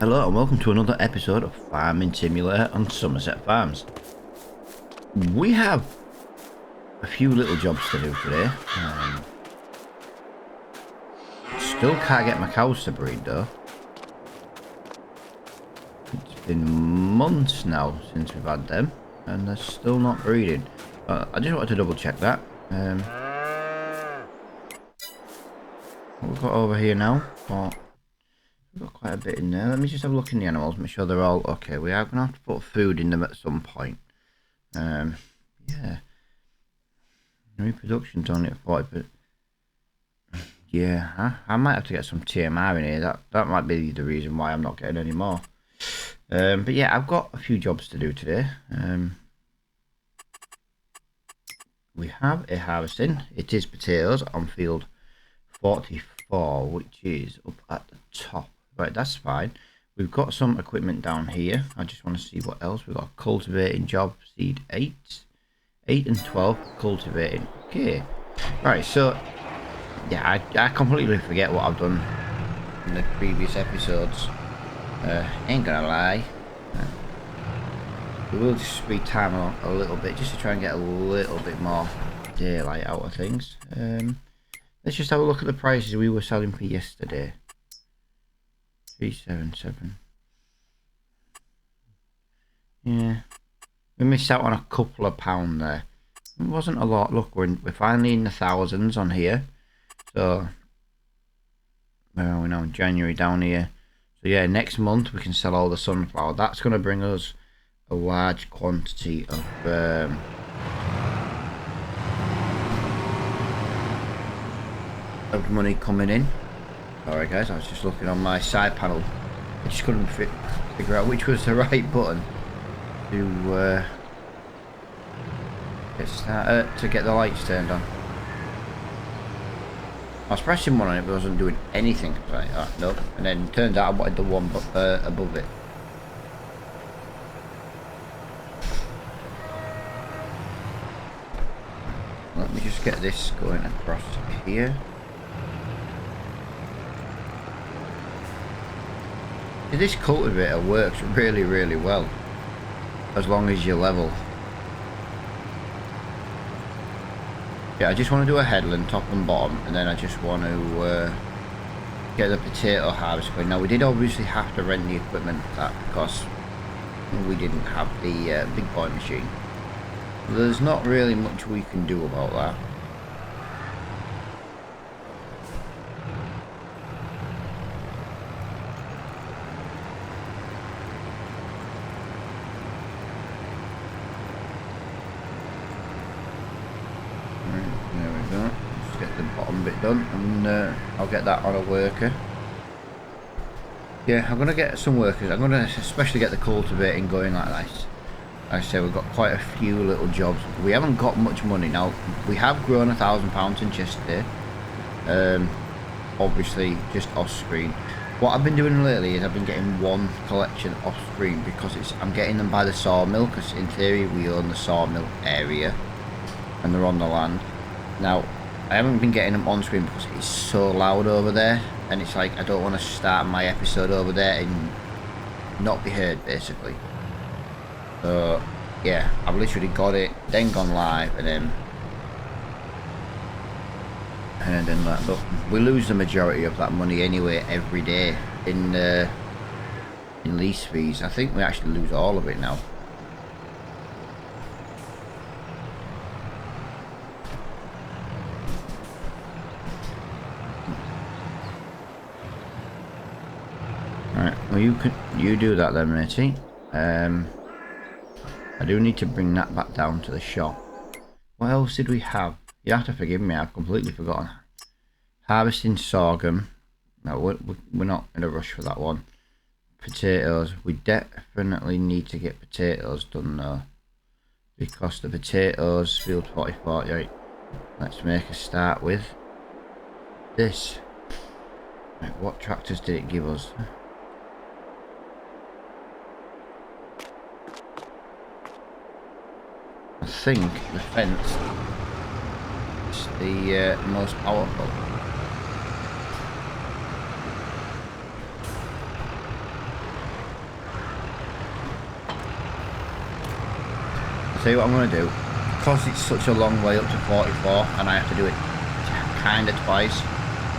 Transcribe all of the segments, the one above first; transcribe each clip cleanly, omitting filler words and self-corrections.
Hello and welcome to another episode of Farming Simulator on Somerset Farms. We have a few little jobs to do today. Still can't get my cows to breed though. It's been months now since we've had them and they're still not breeding. I just wanted to double check that. What we've got over here now. We've got quite a bit in there. Let me just have a look in the animals, make sure they're all okay. We are going to have to put food in them at some point. Yeah. Reproduction's only at 40, but yeah, I might have to get some TMR in here. That might be the reason why I'm not getting any more. But yeah, I've got a few jobs to do today. We have a harvesting. It is potatoes on field 44, which is up at the top. Right, that's fine. We've got some equipment down here. I just want to see what else. We've got cultivating job, seed 8 and 12, cultivating. Okay. Right, so yeah, I completely forget what I've done in the previous episodes. Ain't gonna lie. We will just speed time along a little bit just to try and get a little bit more daylight out of things. Let's just have a look at the prices we were selling for yesterday. 377. Yeah, we missed out on a couple of pound there. It wasn't a lot. Look, we're finally in the thousands on here. So where are we now? In January down here. So yeah, next month we can sell all the sunflower. That's going to bring us a large quantity of money coming in. Alright guys, I was just looking on my side panel. I just couldn't figure out which was the right button to get the lights turned on. I was pressing one on it but I wasn't doing anything. Right, no. And then it turns out I wanted the one above it. Let me just get this going across here. This cultivator works really, really well as long as you're level. Yeah, I just want to do a headland top and bottom, and then I just want to get the potato harvest going. Now we did obviously have to rent the equipment for that because we didn't have the big boy machine. There's not really much we can do about that. Done, and I'll get that on a worker. Yeah, I'm gonna get some workers. I'm gonna especially get the cultivating going like this. Like I say, we've got quite a few little jobs. We haven't got much money now. We have grown £1,000 since yesterday. Obviously just off screen. What I've been doing lately is I've been getting one collection off screen because I'm getting them by the sawmill, because in theory we own the sawmill area and they're on the land. Now I haven't been getting them on screen because it's so loud over there, and it's like I don't want to start my episode over there and not be heard basically. So yeah, I've literally got it, then gone live, and then that. But we lose the majority of that money anyway every day in lease fees. I think we actually lose all of it now. Alright, well you do that then, matey. I do need to bring that back down to the shop. What else did we have? You have to forgive me, I've completely forgotten. Harvesting sorghum. No, we're not in a rush for that one. Potatoes. We definitely need to get potatoes done though, because the potatoes, field 44, right. Let's make a start with this. Right, what tractors did it give us? I think the fence is the most powerful. tell you what I'm going to do. Because it's such a long way up to 44 and I have to do it kind of twice,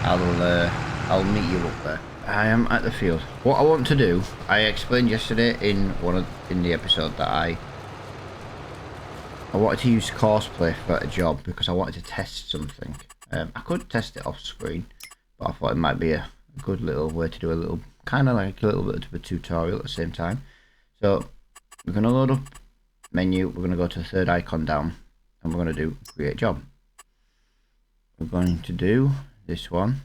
I'll meet you up there. I am at the field. What I want to do, I explained yesterday in the episode that I wanted to use Courseplay for a job because I wanted to test something. I could test it off screen, but I thought it might be a good little way to do a little, kind of like a little bit of a tutorial at the same time. So we're going to load up menu, we're going to go to the third icon down, and we're going to do create job. We're going to do this one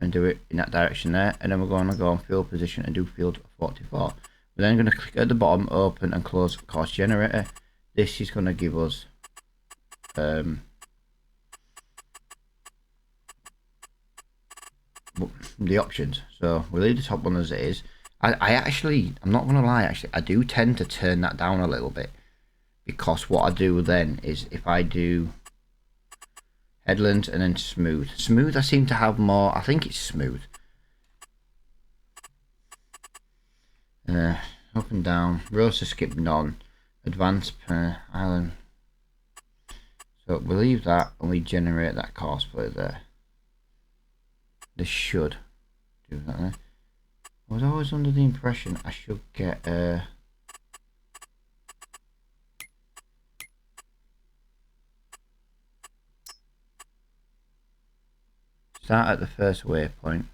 and do it in that direction there, and then we're going to go on field position and do field 44. We're then going to click at the bottom, open and close course generator. This is going to give us the options. So we'll leave the top one as it is. I'm not going to lie, actually, I do tend to turn that down a little bit, because what I do then is if I do headlands and then smooth, I seem to have more. I think it's smooth. Up and down, roster skip none, advanced per island. So we'll leave that and we generate that Courseplay there. This should do that there. I was always under the impression I should get start at the first waypoint.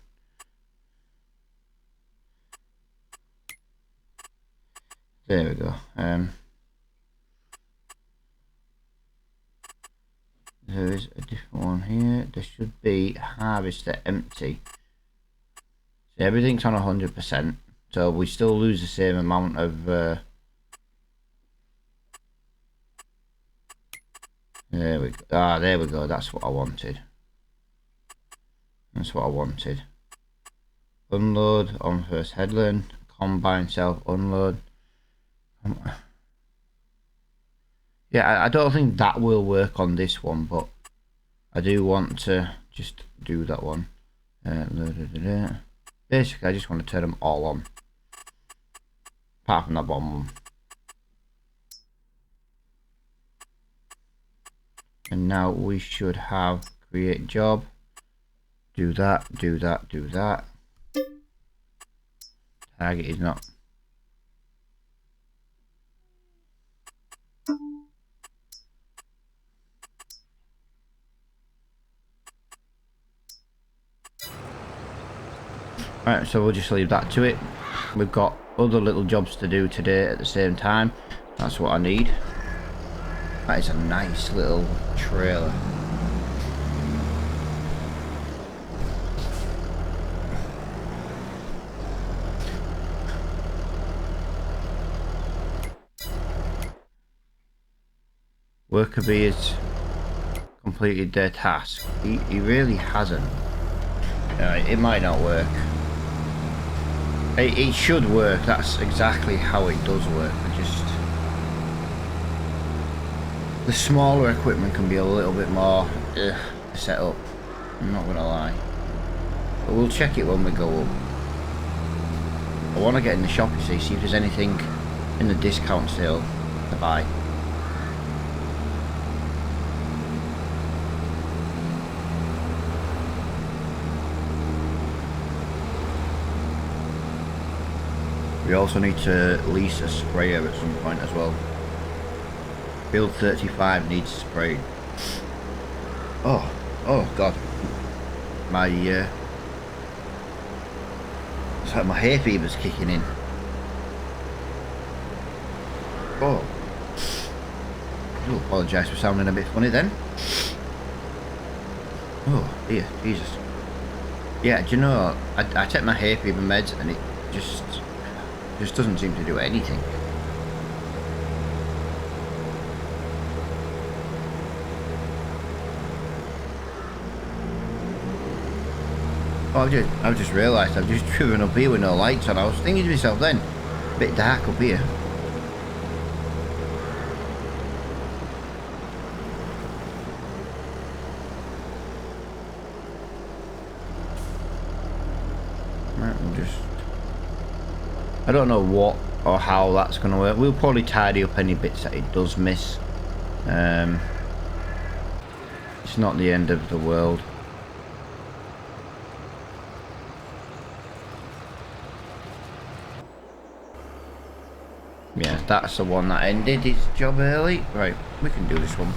There we go. There is a different one here. There should be harvester empty. So everything's on 100%. So we still lose the same amount of. There we go. Ah, there we go. That's what I wanted. That's what I wanted. Unload on first headland. Combine self unload. Yeah, I don't think that will work on this one, but I do want to just do that one. Basically, I just want to turn them all on, apart from that bottom one. And now we should have create job. Do that, do that, do that. Target is not. Right, so we'll just leave that to it. We've got other little jobs to do today at the same time. That's what I need. That is a nice little trailer. Worker bee has completed their task. He really hasn't. It might not work. It should work. That's exactly how it does work. The smaller equipment can be a little bit more set up. I'm not gonna lie. But we'll check it when we go up. I want to get in the shop, you see if there's anything in the discount sale to buy. We also need to lease a sprayer at some point as well. Build 35 needs spraying. Oh god. It's like my hay fever's kicking in. Oh. I do apologise for sounding a bit funny then. Oh dear, Jesus. Yeah, do you know, I take my hay fever meds and it just doesn't seem to do anything. Oh, I've just realised I've just driven up here with no lights on. I was thinking to myself then, a bit dark up here. Right, I don't know what or how that's going to work. We'll probably tidy up any bits that it does miss. It's not the end of the world. Yeah, that's the one that ended his job early. Right, we can do this one.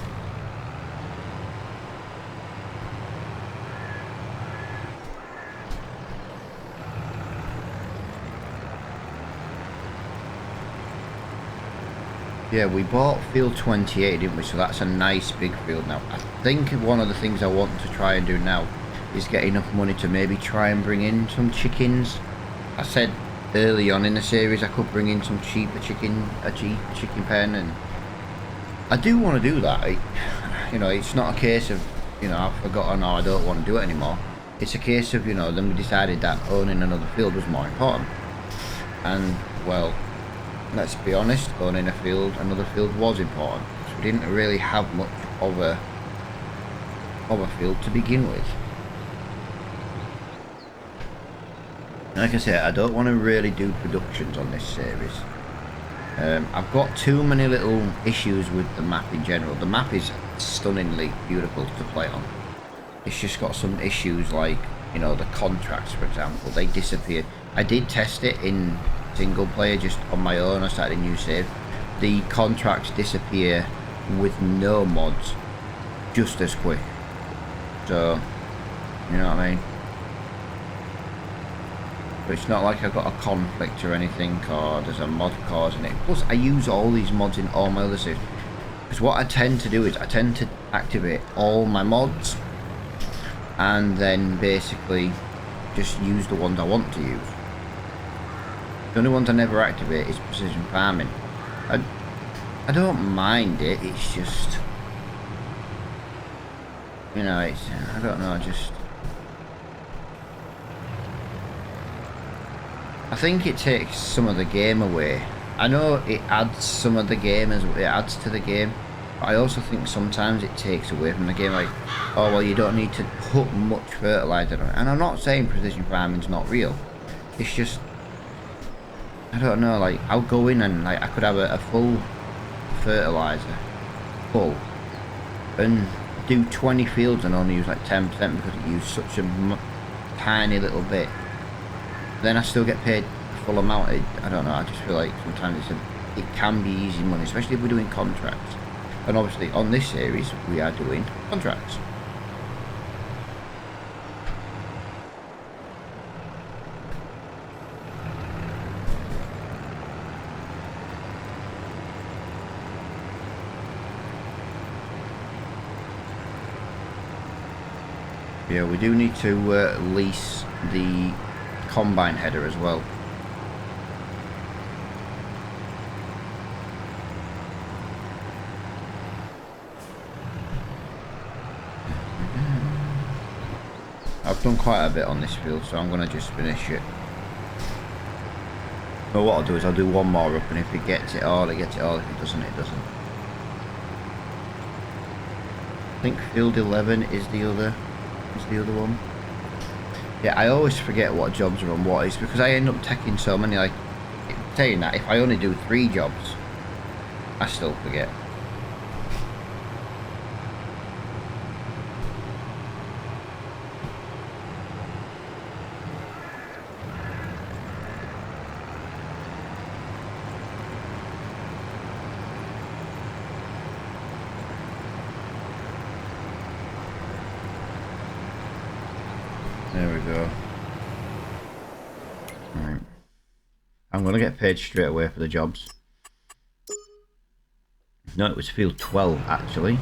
Yeah, we bought field 28, didn't we? So that's a nice big field now. I think one of the things I want to try and do now is get enough money to maybe try and bring in some chickens. I said early on in the series I could bring in some cheaper chicken, a cheap chicken pen, and I do want to do that. You know, it's not a case of, you know, I've forgotten or I don't want to do it anymore. It's a case of, you know, then we decided that owning another field was more important. And, well, let's be honest, owning another field was important. So we didn't really have much of a field to begin with. Like I said, I don't want to really do productions on this series. I've got too many little issues with the map in general. The map is stunningly beautiful to play on. It's just got some issues like, you know, the contracts, for example. They disappear. I did test it in single player just on my own. I started a new save. The contracts disappear with no mods just as quick. So, you know what I mean? But it's not like I've got a conflict or anything, or there's a mod causing it. Plus, I use all these mods in all my other saves. Because what I tend to do is I tend to activate all my mods and then basically just use the ones I want to use. The only ones I never activate is precision farming. I don't mind it, it's just, you know, it's, I don't know, just, I think it takes some of the game away. I know it adds some of the game, as it adds to the game, but I also think sometimes it takes away from the game, like, oh well, you don't need to put much fertilizer on it. And I'm not saying precision farming's not real, it's just, I don't know, like, I'll go in and, like, I could have a full fertilizer, full, and do 20 fields and only use like 10% because it used such a tiny little bit. Then I still get paid the full amount. I don't know, I just feel like sometimes it can be easy money, especially if we're doing contracts. And obviously on this series, we are doing contracts. Yeah, we do need to lease the combine header as well. I've done quite a bit on this field, so I'm going to just finish it. But what I'll do is I'll do one more up, and if it gets it all, it gets it all. If it doesn't, it doesn't. I think field 11 is the other one. Yeah, I always forget what jobs are on what is, because I end up taking so many, like, saying that, if I only do 3 jobs, I still forget. There we go. Right. I'm going to get paid straight away for the jobs. No, it was field 12 actually.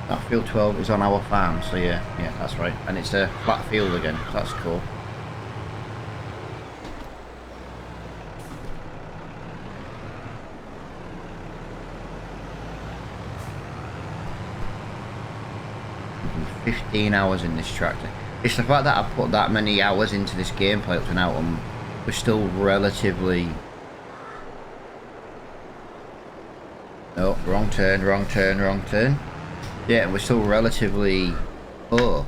That field 12 is on our farm, so yeah, that's right. And it's a flat field again, so that's cool. I've been 15 hours in this tractor. It's the fact that I've put that many hours into this gameplay up to now, and we're still relatively... Oh, wrong turn. Yeah, we're still relatively low.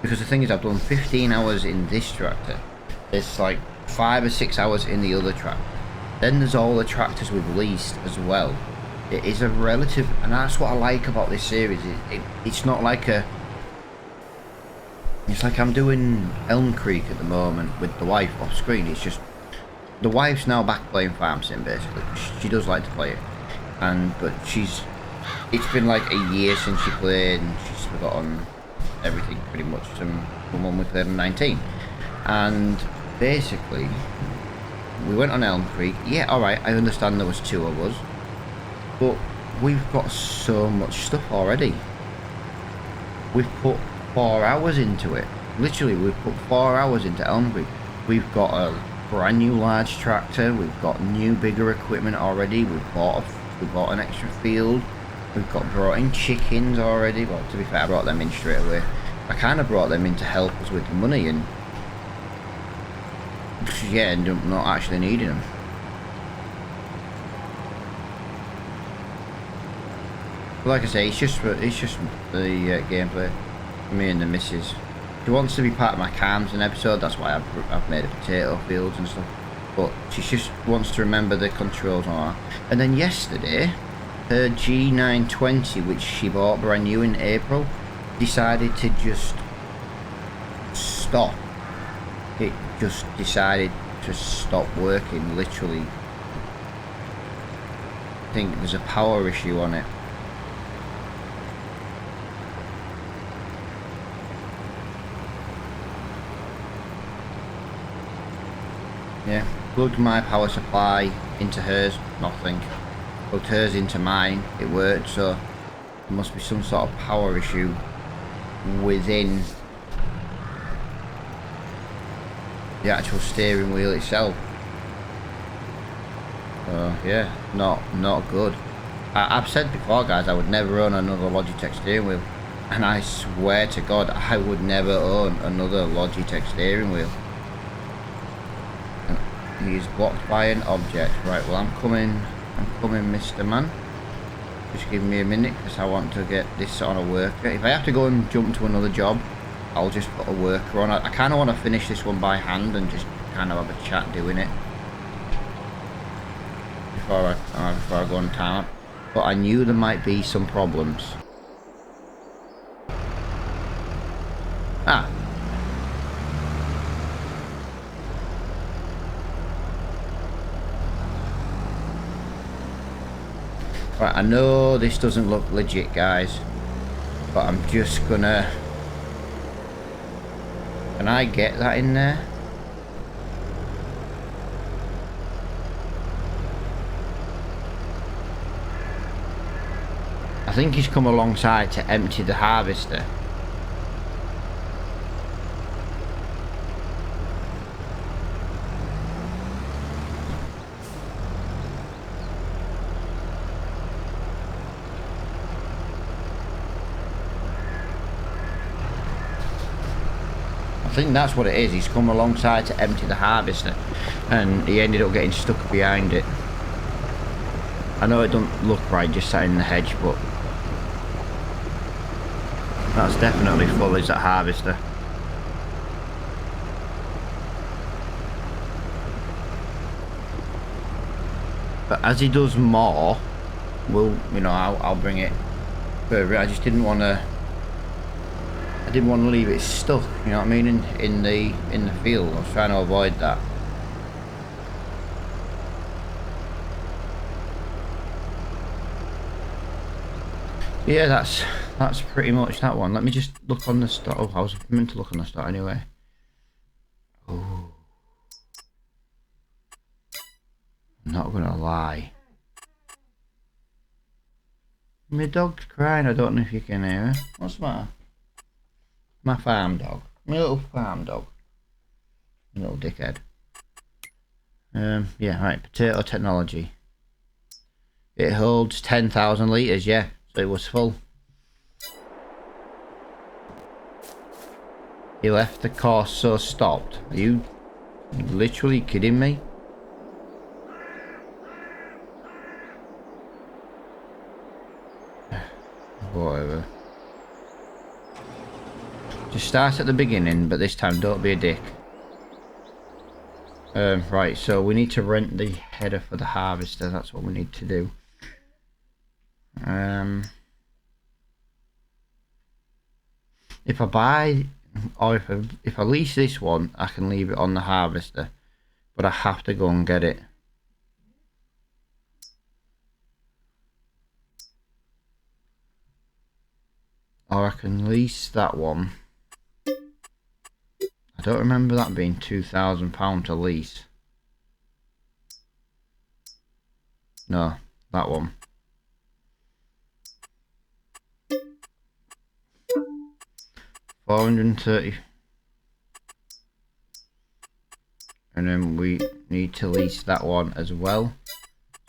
Because the thing is, I've done 15 hours in this tractor. There's like 5 or 6 hours in the other tractor. Then there's all the tractors we've leased as well. It is a relative, and that's what I like about this series. It's not like a... It's like I'm doing Elm Creek at the moment with the wife off screen. It's just... The wife's now back playing Farm Sim, basically. She does like to play it. But she's... It's been like a year since she played, and she's forgotten everything pretty much from when we played on 19. And basically, we went on Elm Creek. Yeah, alright, I understand there was 2 of us. But we've got so much stuff already. We've put 4 hours into it. Literally, we've put 4 hours into Elm Creek. We've got a brand new large tractor. We've got new, bigger equipment already. We bought an extra field. We've got brought in chickens already. Well, to be fair, I brought them in straight away. I kind of brought them in to help us with the money, and yeah, ended up not actually needing them. But like I say, it's just the gameplay for me and the missus. She wants to be part of my Camden episode. That's why I've made a potato fields and stuff. But she just wants to remember the controls and all that. And then yesterday, her G920, which she bought brand new in April, decided to just stop. It just decided to stop working, literally. I think there's a power issue on it. Yeah, plugged my power supply into hers, nothing. Plugged hers into mine, it worked, so there must be some sort of power issue within the actual steering wheel itself. So yeah, not good. I've said before, guys, I would never own another Logitech steering wheel, and I swear to God, I would never own another Logitech steering wheel. He's blocked by an object. Right, well, I'm coming, Mr. Man. Just give me a minute, because I want to get this on a worker. If I have to go and jump to another job, I'll just put a worker on. I kind of want to finish this one by hand and just kind of have a chat doing it before I go on time. But I knew there might be some problems. Ah. Right, I know this doesn't look legit, guys, but I'm just gonna... Can I get that in there? I think he's come alongside to empty the harvester. I think that's what it is. He's come alongside to empty the harvester, and he ended up getting stuck behind it. I know it don't look right just sat in the hedge, but that's definitely full, is that harvester. But as he does more, we'll, you know, I'll bring it further. I just didn't want to. I didn't want to leave it stuck, you know what I mean, in the field. I was trying to avoid that. Yeah, that's pretty much that one. Let me just look on the start. Oh, I was meant to look on the start anyway. Oh, I'm not gonna lie. My dog's crying. I don't know if you can hear her. What's the matter? My farm dog. My little farm dog. My little dickhead. Yeah, right. Potato technology. It holds 10,000 litres, yeah. So it was full. He left the course so stopped. Are you literally kidding me? Whatever. Just start at the beginning, but this time don't be a dick. Right, so we need to rent the header for the harvester. That's what we need to do. If I buy, or if I lease this one, I can leave it on the harvester, but I have to go and get it. Or I can lease that one. I don't remember that being £2,000 to lease. No, that one. $430. And then we need to lease that one as well.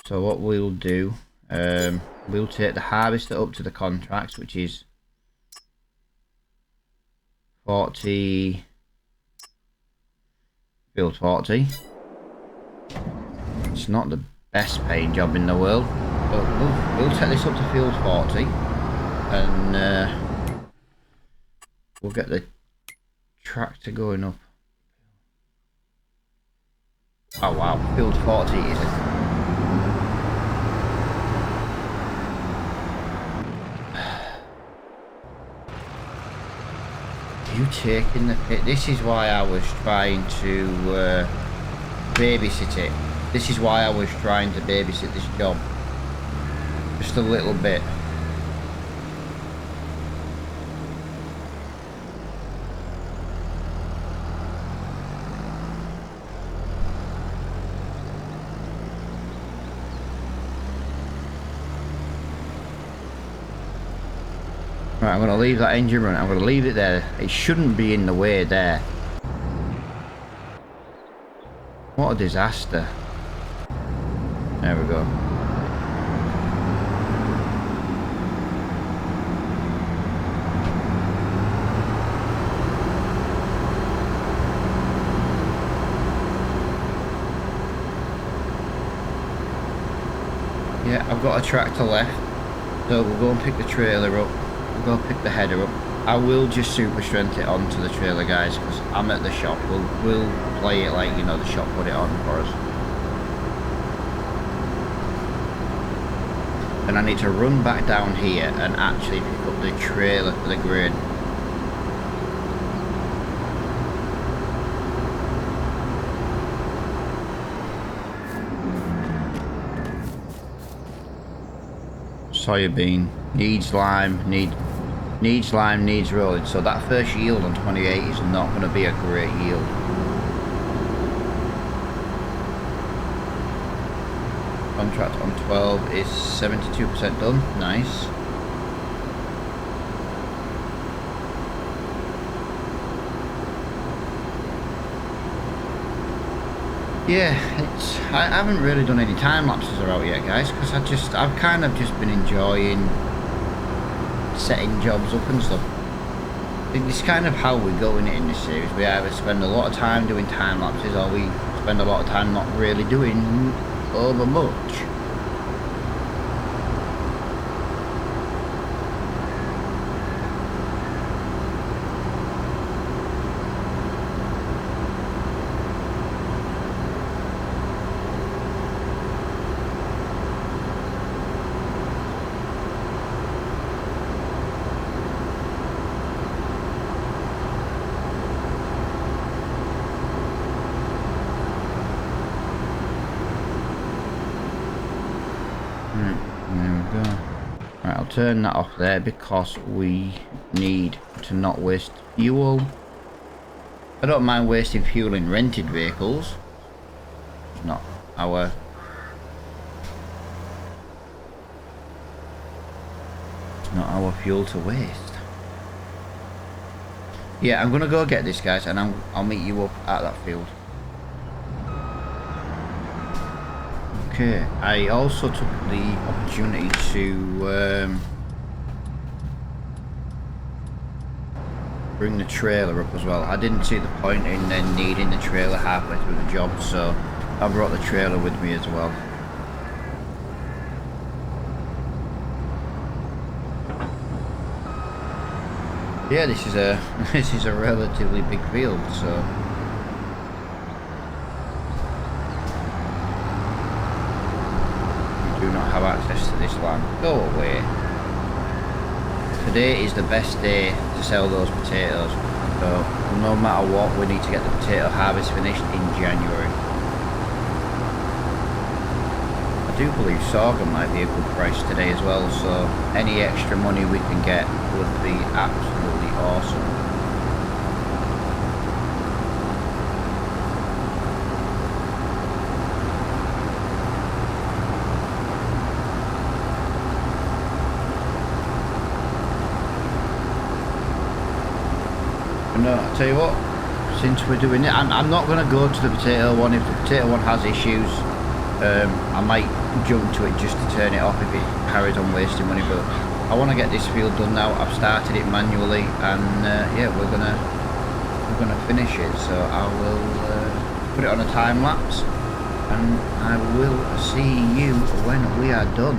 So what we'll do, we'll take the harvester up to the contracts, which is 40, field 40. It's not the best paying job in the world, but we'll take this up to field 40, and we'll get the tractor going up. Oh wow, field 40 is it? You taking the pit? This is why I was trying to babysit it. This is why I was trying to babysit this job. Just a little bit. Right, I'm going to leave that engine running. I'm going to leave it there. It shouldn't be in the way there. What a disaster. There we go. Yeah, I've got a tractor left. So we'll go and pick the trailer up. We'll go pick the header up. I will just super strength it onto the trailer, guys, because I'm at the shop. We'll play it like, you know, the shop put it on for us. And I need to run back down here and actually pick up the trailer for the grain. Soybean needs lime, needs lime, needs rolling. So that first yield on 28 is not going to be a great yield. Contract on 12 is 72% done. Nice. Yeah, I haven't really done any time lapses out yet, guys, because I've kind of just been enjoying setting jobs up and stuff. It's kind of how we go in it in this series. We either spend a lot of time doing time lapses, or we spend a lot of time not really doing over much. Turn that off there because we need to not waste fuel. I don't mind wasting fuel in rented vehicles. It's not our fuel to waste. Yeah, I'm gonna go get this, guys, and I'll meet you up at that field. Okay, I also took the opportunity to bring the trailer up as well. I didn't see the point in then needing the trailer halfway through the job, so I brought the trailer with me as well. Yeah, this is a relatively big field, so access to this land. Go away. Today is the best day to sell those potatoes. So no matter what, we need to get the potato harvest finished in January. I do believe sorghum might be a good price today as well, so any extra money we can get would be absolutely awesome. No, I tell you what, since we're doing it, I'm not going to go to the potato one. If the potato one has issues, I might jump to it just to turn it off if it carries on wasting money, but I want to get this field done now. I've started it manually, and yeah, we're gonna finish it. So I will put it on a time lapse, and I will see you when we are done.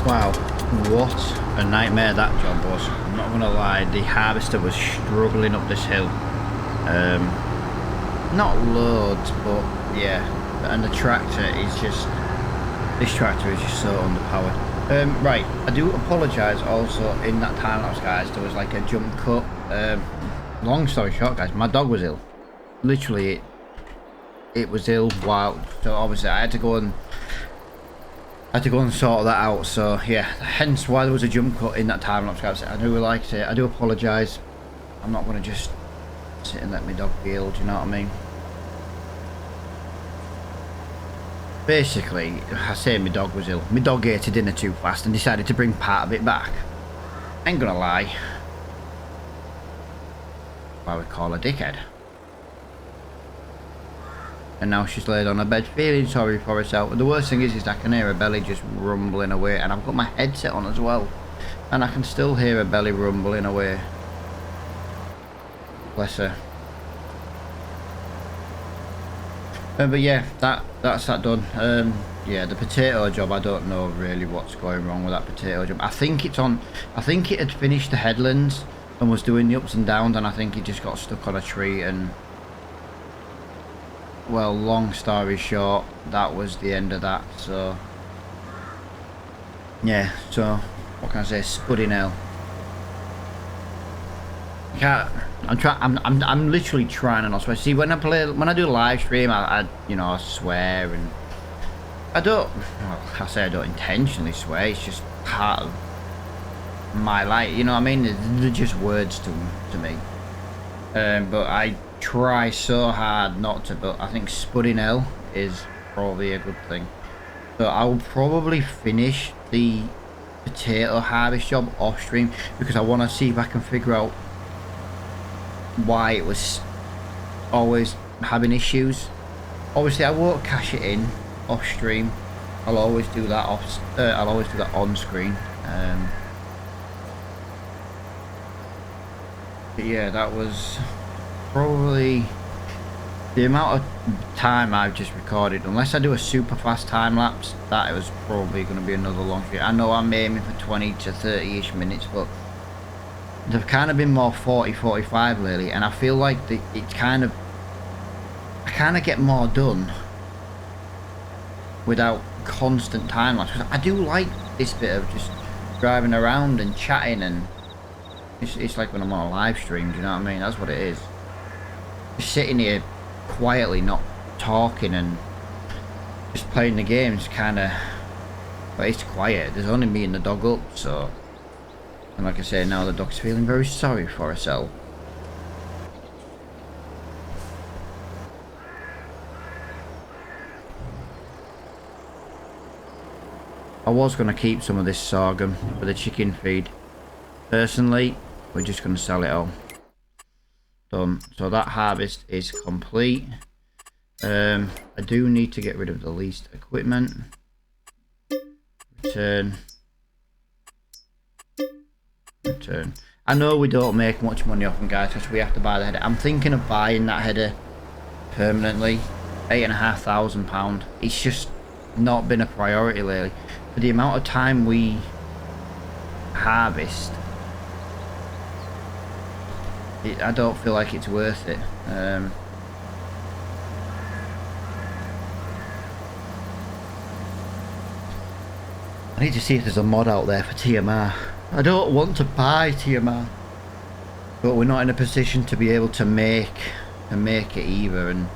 Wow, what a nightmare that job was. I'm not gonna lie, the harvester was struggling up this hill. Not loads, but yeah, and the tractor is just, this tractor is just so underpowered. Right, I do apologise also, in that time lapse guys, there was like a jump cut. Long story short guys, my dog was ill. literally it was ill while, so obviously I had to go and sort that out. So yeah, hence why there was a jump cut in that time lapse, guys. I do like to, I do apologise. I'm not going to just sit and let my dog be ill, do you know what I mean? Basically, I say my dog was ill. My dog ate a dinner too fast and decided to bring part of it back. Ain't gonna lie. Why we call her dickhead. And now she's laid on her bed feeling sorry for herself. But the worst thing is I can hear her belly just rumbling away, and I've got my headset on as well, and I can still hear her belly rumbling away. Bless her. But yeah, that's that done. Yeah, the potato job, I don't know really what's going wrong with that potato job. I think it's on, I think it had finished the headlands and was doing the ups and downs, and I think it just got stuck on a tree, and well, long story short, that was the end of that. So yeah, so what can I say? Spudding hell. I'm literally trying to not swear. See, when I do live stream, I you know, I swear, and I don't, well, I say I don't intentionally swear. It's just part of my life, you know what I mean? They're just words to me. But I try so hard not to. But I think spudding hell is probably a good thing. So I'll probably finish the potato harvest job off stream, because I want to see if I can figure out why it was always having issues. Obviously I won't cash it in off stream. I'll always do that off. I'll always do that on screen. But yeah, that was probably the amount of time I've just recorded. Unless I do a super fast time lapse, that was probably going to be another long stream. I know I'm aiming for 20 to 30-ish minutes, but they've kind of been more 40-45 lately, and I feel like it's kind of, I kind of get more done without constant time lapse. I do like this bit of just driving around and chatting, and it's like when I'm on a live stream, do you know what I mean? That's what it is. Just sitting here quietly, not talking, and just playing the games, kind of, but it's quiet. There's only me and the dog up, so. And like I say, now the dog's feeling very sorry for herself. I was going to keep some of this sorghum for the chicken feed. Personally, we're just going to sell it all. Done. So that harvest is complete. I do need to get rid of the leased equipment. Return. I know we don't make much money off them, guys, because we have to buy the header. I'm thinking of buying that header permanently. £8,500. It's just not been a priority lately. For the amount of time we harvest, I don't feel like it's worth it. I need to see if there's a mod out there for TMR. I don't want to buy TMR, but we're not in a position to be able to make it either, and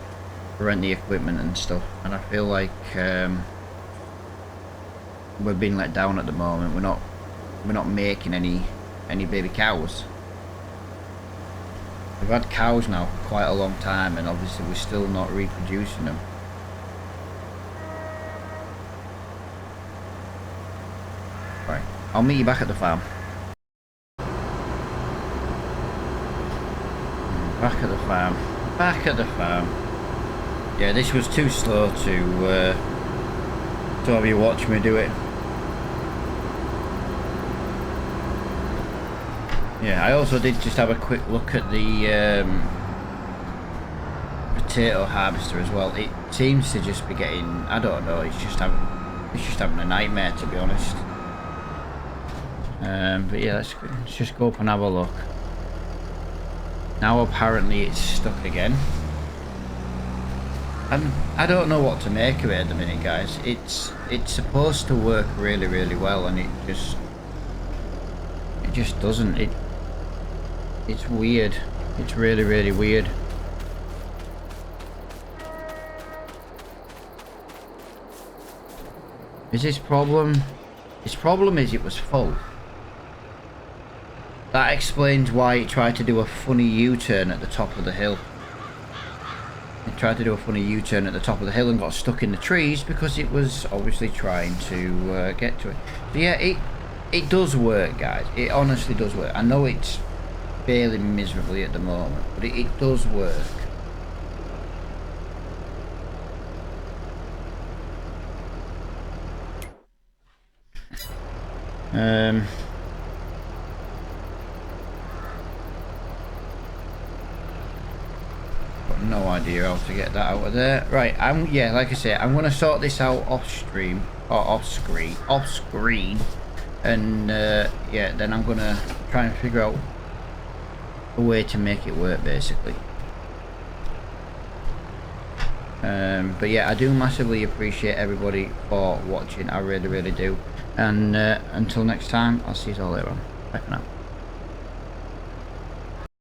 rent the equipment and stuff. And I feel like we're being let down at the moment. We're not making any baby cows. We've had cows now for quite a long time, and obviously we're still not reproducing them. Right, I'll meet you back at the farm. Back at the farm. Back at the farm. Yeah, this was too slow to have you watch me do it. Yeah, I also did just have a quick look at the potato harvester as well. It seems to just be getting, I don't know, it's just having a nightmare, to be honest. But yeah, let's just go up and have a look. Now apparently it's stuck again. And I don't know what to make of it at the minute, guys. It's supposed to work really, really well, and it just doesn't. It's weird. It's really, really weird. Is his problem? His problem is it was full. That explains why he tried to do a funny U-turn at the top of the hill. He tried to do a funny U-turn at the top of the hill and got stuck in the trees because it was obviously trying to get to it. So yeah, it does work, guys. It honestly does work. I know it's failing miserably at the moment, but it does work. Got no idea how to get that out of there. Right, yeah, like I say, I'm gonna sort this out off stream or off screen, and yeah, then I'm gonna try and figure out a way to make it work, basically. But yeah, I do massively appreciate everybody for watching. I really do. And until next time, I'll see you all later on. Bye for now.